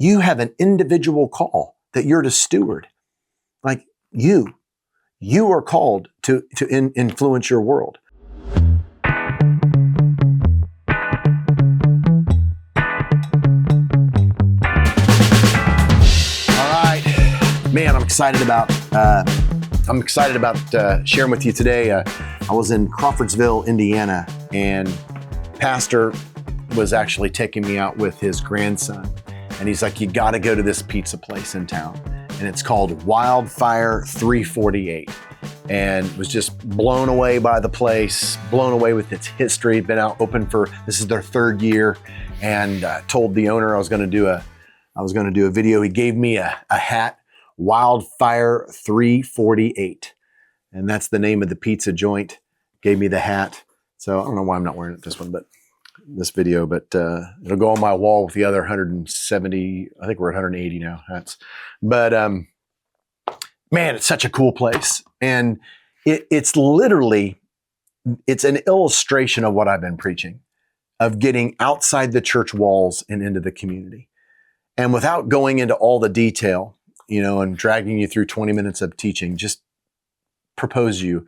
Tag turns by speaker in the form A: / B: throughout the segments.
A: You have an individual call that you're to steward. Like you are called to influence your world. Man, I'm excited about sharing with you today. I was in Crawfordsville, Indiana, and Pastor was actually taking me out with his grandson. And he's like, you got to go to this pizza place in town. And it's called Wildfire 348. And was just blown away by the place, blown away with its history. Been out open this is their third year. And told the owner I was going to do a video. He gave me a hat. Wildfire 348. And that's the name of the pizza joint. Gave me the hat. So I don't know why I'm not wearing it this video, but it'll go on my wall with the other 170, I think we're at 180 now hats. But man, it's such a cool place. And it's an illustration of what I've been preaching, of getting outside the church walls and into the community. And without going into all the detail, and dragging you through 20 minutes of teaching, just propose to you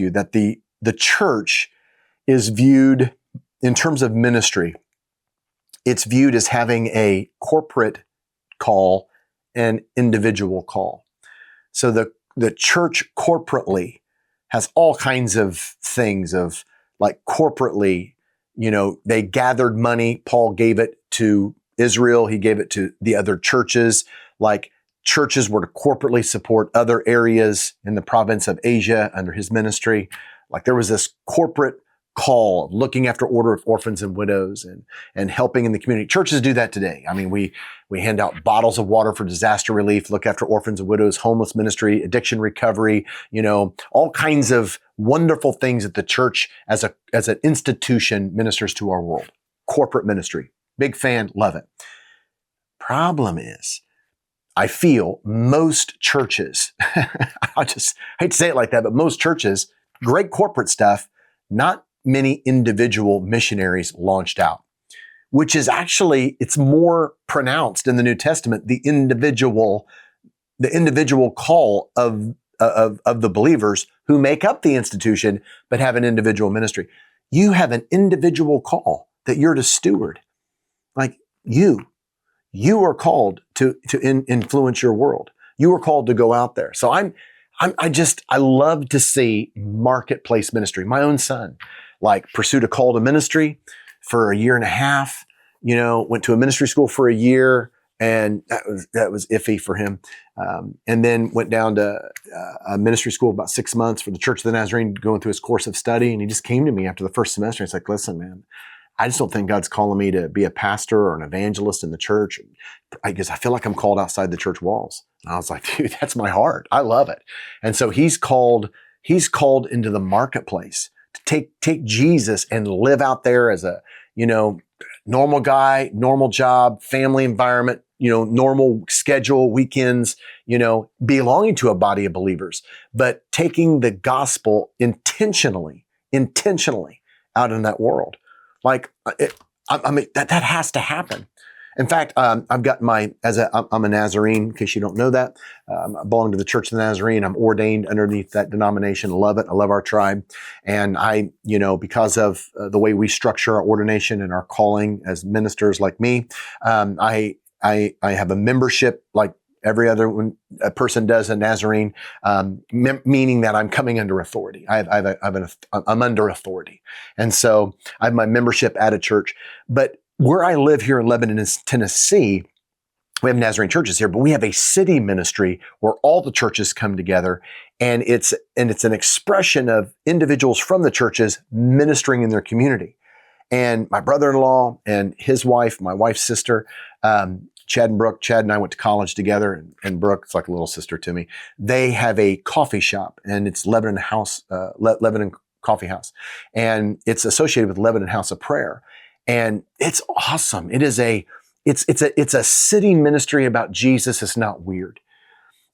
A: that the church is viewed in terms of ministry. It's viewed as having a corporate call and individual call. So the church corporately has all kinds of things of like corporately, they gathered money. Paul gave it to Israel. He gave it to the other churches. Like churches were to corporately support other areas in the province of Asia under his ministry. Like there was this corporate call of looking after order of orphans and widows and helping in the community. Churches do that today. I mean, we hand out bottles of water for disaster relief, look after orphans and widows, homeless ministry, addiction recovery, all kinds of wonderful things that the church as an institution ministers to our world. Corporate ministry. Big fan, love it. Problem is, I feel most churches, I just hate to say it like that, but most churches, great corporate stuff, not many individual missionaries launched out, which is actually, it's more pronounced in the New Testament, the individual call of the believers who make up the institution, but have an individual ministry. You have an individual call that you're to steward. Like you are called to influence your world. You are called to go out there. So I love to see marketplace ministry. My own son, pursued a call to ministry for a year and a half, went to a ministry school for a year, and that was iffy for him. And then went down to a ministry school about 6 months for the Church of the Nazarene, going through his course of study. And he just came to me after the first semester. He's like, listen, man, I just don't think God's calling me to be a pastor or an evangelist in the church. I feel like I'm called outside the church walls. And I was like, dude, that's my heart. I love it. And so he's called into the marketplace to take Jesus and live out there as a, normal guy, normal job, family environment, normal schedule, weekends, belonging to a body of believers, but taking the gospel intentionally out in that world. That has to happen. In fact, I've got I'm a Nazarene, in case you don't know that. I belong to the Church of the Nazarene. I'm ordained underneath that denomination. Love it. I love our tribe. And I, because of the way we structure our ordination and our calling as ministers like me, I have a membership like every other person does, a Nazarene, meaning that I'm coming under authority. I'm under authority. And so I have my membership at a church. But where I live here in Lebanon, Tennessee, we have Nazarene churches here, but we have a city ministry where all the churches come together. And it's an expression of individuals from the churches ministering in their community. And my brother-in-law and his wife, my wife's sister, Chad and Brooke. Chad and I went to college together, and Brooke, it's like a little sister to me. They have a coffee shop, and it's Lebanon Coffee House, and it's associated with Lebanon House of Prayer, and it's awesome. It's a city ministry about Jesus. It's not weird,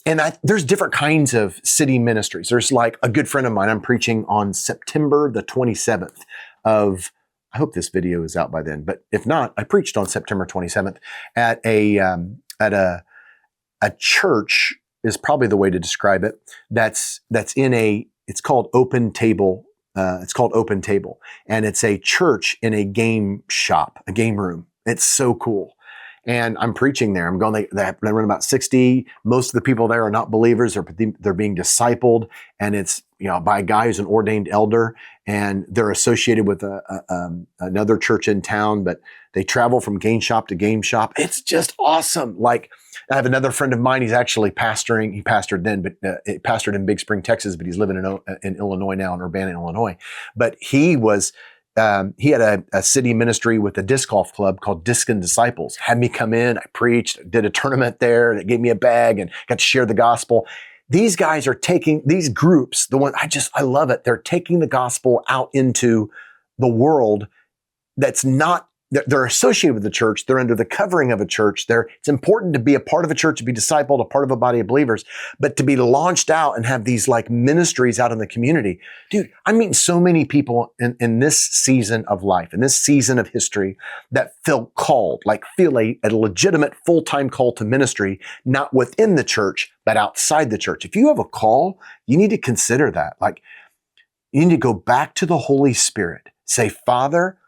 A: and there's different kinds of city ministries. There's like a good friend of mine. I'm preaching on September the 27th of I hope this video is out by then, but if not, I preached on September 27th at a church is probably the way to describe it. That's it's called Open Table. It's called Open Table, and it's a church in a game shop, a game room. It's so cool. And I'm preaching there. I'm going, they run about 60. Most of the people there are not believers. They're being discipled. And it's, by a guy who's an ordained elder, and they're associated with another church in town, but they travel from game shop to game shop. It's just awesome. Like, I have another friend of mine. He's actually pastoring. He pastored then, but he pastored in Big Spring, Texas, but he's living in Illinois now, in Urbana, Illinois. But he had a city ministry with a disc golf club called Disc and Disciples. Had me come in, I preached, did a tournament there. They gave me a bag and got to share the gospel. These guys are taking these groups, I love it. They're taking the gospel out into the world that's not, they're associated with the church. They're under the covering of a church. It's important to be a part of a church, to be discipled, a part of a body of believers, but to be launched out and have these like ministries out in the community. Dude, I'm meeting so many people in this season of life, in this season of history, that feel called, feel a legitimate full-time call to ministry, not within the church, but outside the church. If you have a call, you need to consider that. You need to go back to the Holy Spirit. Say, Father,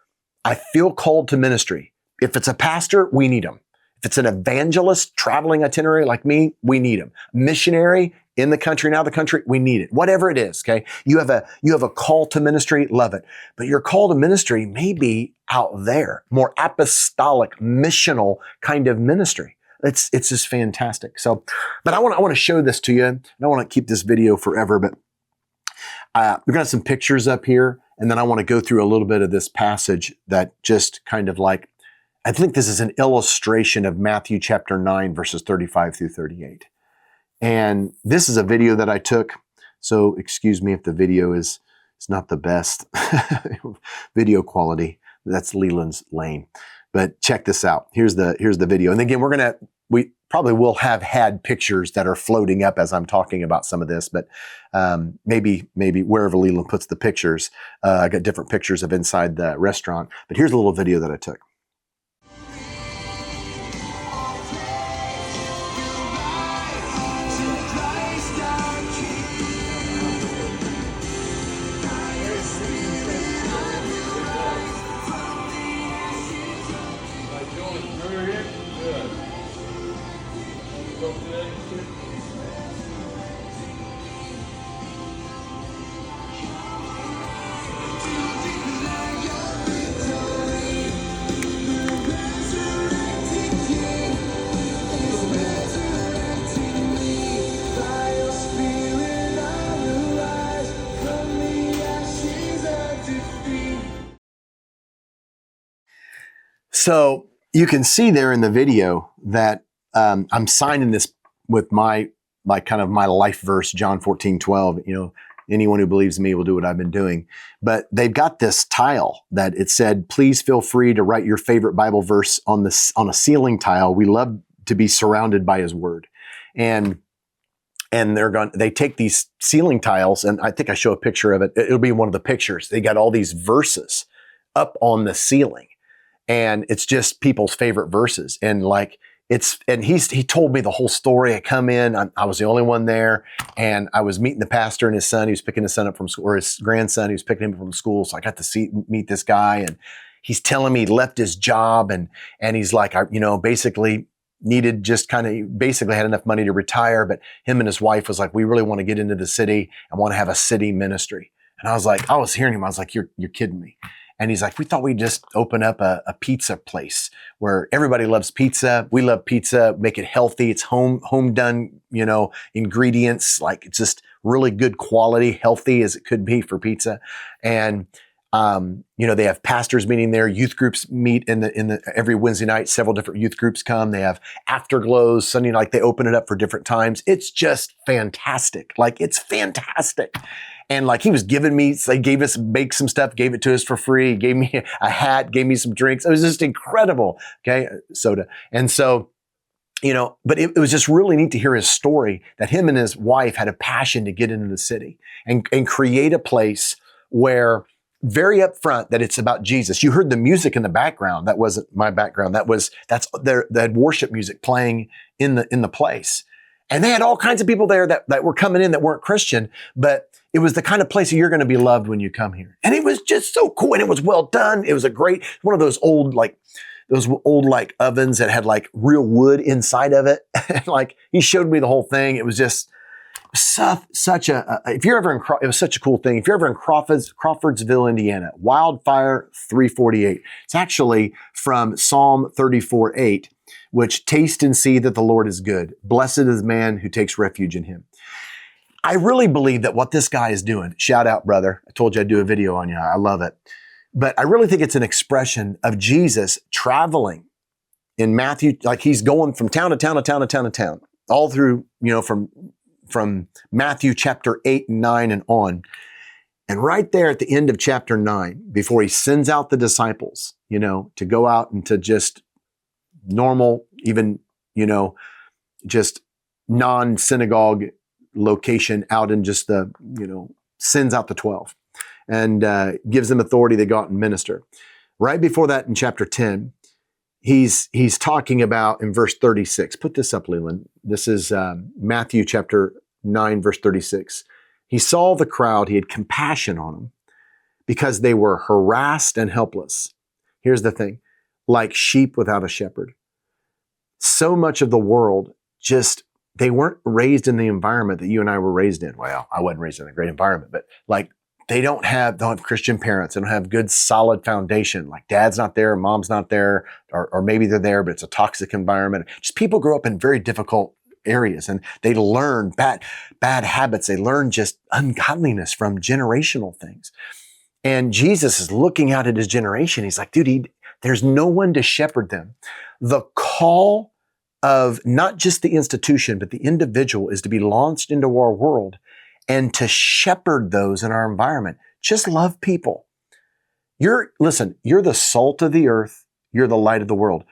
A: I feel called to ministry. If it's a pastor, we need him. If it's an evangelist traveling itinerary like me, we need him. Missionary in the country, now the country, we need it. Whatever it is, okay? You have a call to ministry, love it. But your call to ministry may be out there, more apostolic, missional kind of ministry. It's just fantastic. So, but I want to show this to you. I don't want to keep this video forever, but we've got some pictures up here. And then I want to go through a little bit of this passage that just kind of I think this is an illustration of Matthew chapter 9, verses 35 through 38. And this is a video that I took. So excuse me if the video is not the best video quality. That's Leland's lane. But check this out. Here's the video. And again, we probably will have had pictures that are floating up as I'm talking about some of this, but maybe wherever Leland puts the pictures, I got different pictures of inside the restaurant. But here's a little video that I took. So you can see there in the video that I'm signing this with my life verse, John 14:12. Anyone who believes in me will do what I've been doing. But they've got this tile that it said, please feel free to write your favorite Bible verse on a ceiling tile. We love to be surrounded by his word. And they take these ceiling tiles, and I think I show a picture of it. It'll be one of the pictures. They got all these verses up on the ceiling. And it's just people's favorite verses. And he told me the whole story. I come in, I was the only one there, and I was meeting the pastor and his son. He was picking his son up from school, or his grandson. He was picking him up from school. So I got to meet this guy, and he's telling me he left his job, and he's like, basically needed basically had enough money to retire, but him and his wife was like, we really want to get into the city and want to have a city ministry. And I was hearing him. I was like, you're kidding me. And he's like, we thought we'd just open up a pizza place where everybody loves pizza. We love pizza, make it healthy. It's home done, ingredients. It's just really good quality, healthy as it could be for pizza. And, they have pastors meeting there. Youth groups meet in the every Wednesday night. Several different youth groups come. They have afterglows Sunday night. They open it up for different times. It's just fantastic. It's fantastic. And he was giving me, they baked some stuff, gave it to us for free, gave me a hat, gave me some drinks. It was just incredible. Okay. Soda. And so, but it was just really neat to hear his story that him and his wife had a passion to get into the city and create a place where very upfront that it's about Jesus. You heard the music in the background. That wasn't my background. That's their worship music playing in the place. And they had all kinds of people there that were coming in that weren't Christian, but it was the kind of place that you're going to be loved when you come here. And it was just so cool. And it was well done. It was one of those old ovens that had like real wood inside of it. And like he showed me the whole thing. It was just such a, if you're ever in, it was such a cool thing. If you're ever in Crawfordsville, Indiana, Wildfire 348. It's actually from Psalm 34:8, which taste and see that the Lord is good. Blessed is the man who takes refuge in him. I really believe that what this guy is doing, shout out, brother. I told you I'd do a video on you. I love it. But I really think it's an expression of Jesus traveling in Matthew, like he's going from town to town to town to town to town, all through, from Matthew chapter 8 and 9 and on. And right there at the end of chapter 9, before he sends out the disciples, to go out into just normal, even, just non-synagogue location out in just the, sends out the 12 and gives them authority to go out and minister. Right before that in chapter 10, he's talking about in verse 36. Put this up, Leland. This is Matthew chapter 9, verse 36. He saw the crowd. He had compassion on them because they were harassed and helpless. Here's the thing, like sheep without a shepherd. So much of the world they weren't raised in the environment that you and I were raised in. Well, I wasn't raised in a great environment, but like they don't have Christian parents. They don't have good, solid foundation. Like dad's not there, mom's not there, or maybe they're there, but it's a toxic environment. Just people grow up in very difficult areas and they learn bad habits. They learn just ungodliness from generational things. And Jesus is looking out at his generation. He's like, dude, there's no one to shepherd them. The call of not just the institution, but the individual is to be launched into our world and to shepherd those in our environment. Just love people. You're the salt of the earth. You're the light of the world.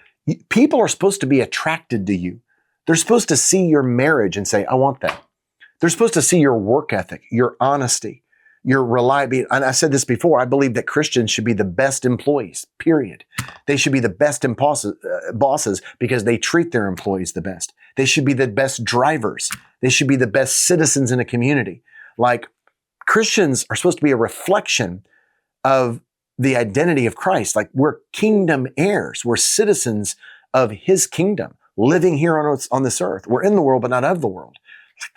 A: People are supposed to be attracted to you. They're supposed to see your marriage and say, I want that. They're supposed to see your work ethic, your honesty, your reliability. And I said this before, I believe that Christians should be the best employees, period. They should be the best bosses because they treat their employees the best. They should be the best drivers. They should be the best citizens in a community. Like Christians are supposed to be a reflection of the identity of Christ. Like we're kingdom heirs. We're citizens of his kingdom, living here on this earth. We're in the world, but not of the world.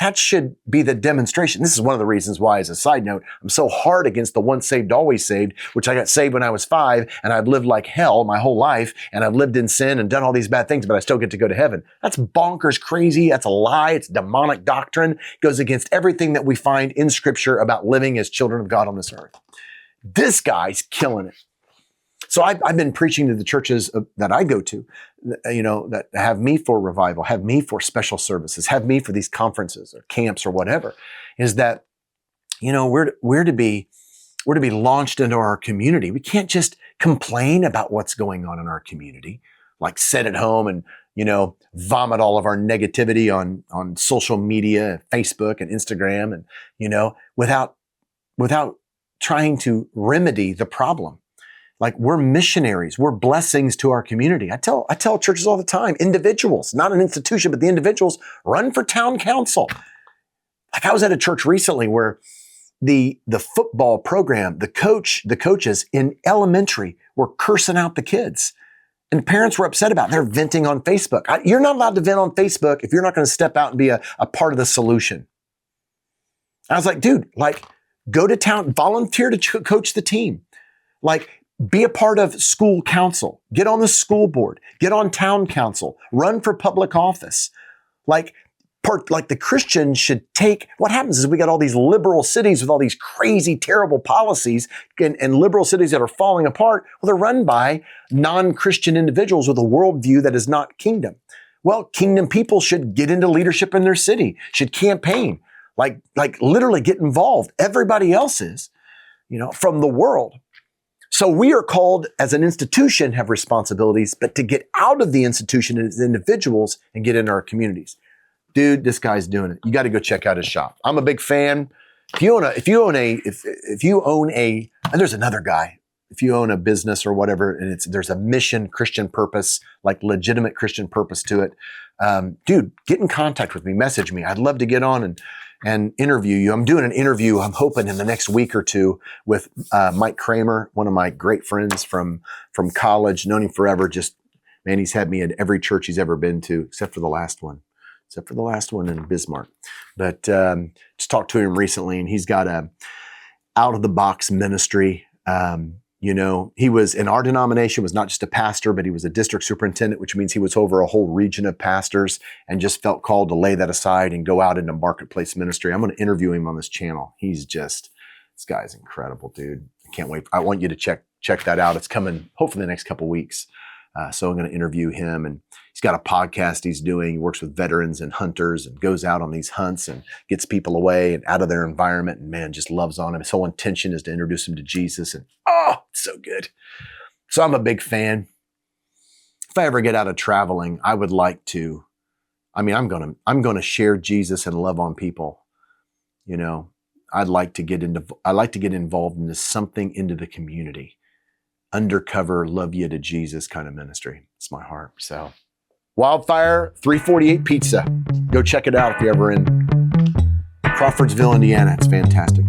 A: That should be the demonstration. This is one of the reasons why, as a side note, I'm so hard against the once saved, always saved, which I got saved when I was 5, and I've lived like hell my whole life, and I've lived in sin and done all these bad things, but I still get to go to heaven. That's bonkers crazy. That's a lie. It's demonic doctrine. It goes against everything that we find in Scripture about living as children of God on this earth. This guy's killing it. So I've been preaching to the churches that I go to, that have me for revival, have me for special services, have me for these conferences or camps or whatever, is that, we're to be launched into our community. We can't just complain about what's going on in our community, like sit at home and, vomit all of our negativity on social media, Facebook and Instagram and, without trying to remedy the problem. Like we're missionaries, we're blessings to our community. I tell churches all the time, individuals, not an institution, but the individuals run for town council. Like I was at a church recently where the football program, the coaches in elementary were cursing out the kids. And parents were upset about it. They're venting on Facebook. You're not allowed to vent on Facebook if you're not going to step out and be a part of the solution. I was like, dude, go to town, volunteer to coach the team. Be a part of school council, get on the school board, get on town council, run for public office. The Christians should take, what happens is we got all these liberal cities with all these crazy, terrible policies and liberal cities that are falling apart. Well, they're run by non-Christian individuals with a worldview that is not kingdom. Well, kingdom people should get into leadership in their city, should campaign, literally get involved. Everybody else is, from the world. So we are called as an institution, have responsibilities, but to get out of the institution as individuals and get into our communities. Dude, this guy's doing it. You got to go check out his shop. I'm a big fan. if you own a, and there's another guy, if you own a business or whatever, and there's a mission, Christian purpose, like legitimate Christian purpose to it, dude, get in contact with me, message me. I'd love to get on and interview you. I'm doing an interview, I'm hoping in the next week or two with Mike Kramer, one of my great friends from college, known him forever. Just, man, he's had me at every church he's ever been to, except for the last one in Bismarck. But just talked to him recently, and he's got a out-of-the-box ministry. He was in our denomination, was not just a pastor, but he was a district superintendent, which means he was over a whole region of pastors and just felt called to lay that aside and go out into marketplace ministry. I'm going to interview him on this channel. This guy's incredible, dude. I can't wait. I want you to check that out. It's coming hopefully the next couple of weeks. So I'm going to interview him, and he's got a podcast he's doing. He works with veterans and hunters and goes out on these hunts and gets people away and out of their environment, and man, just loves on him. His whole intention is to introduce them to Jesus, and it's so good. So I'm a big fan. If I ever get out of traveling, I would like to, I'm going to share Jesus and love on people. I'd like to get involved into something into the community. Undercover, love you to Jesus kind of ministry. It's my heart. So Wildfire 348 Pizza. Go check it out if you're ever in Crawfordsville, Indiana. It's fantastic.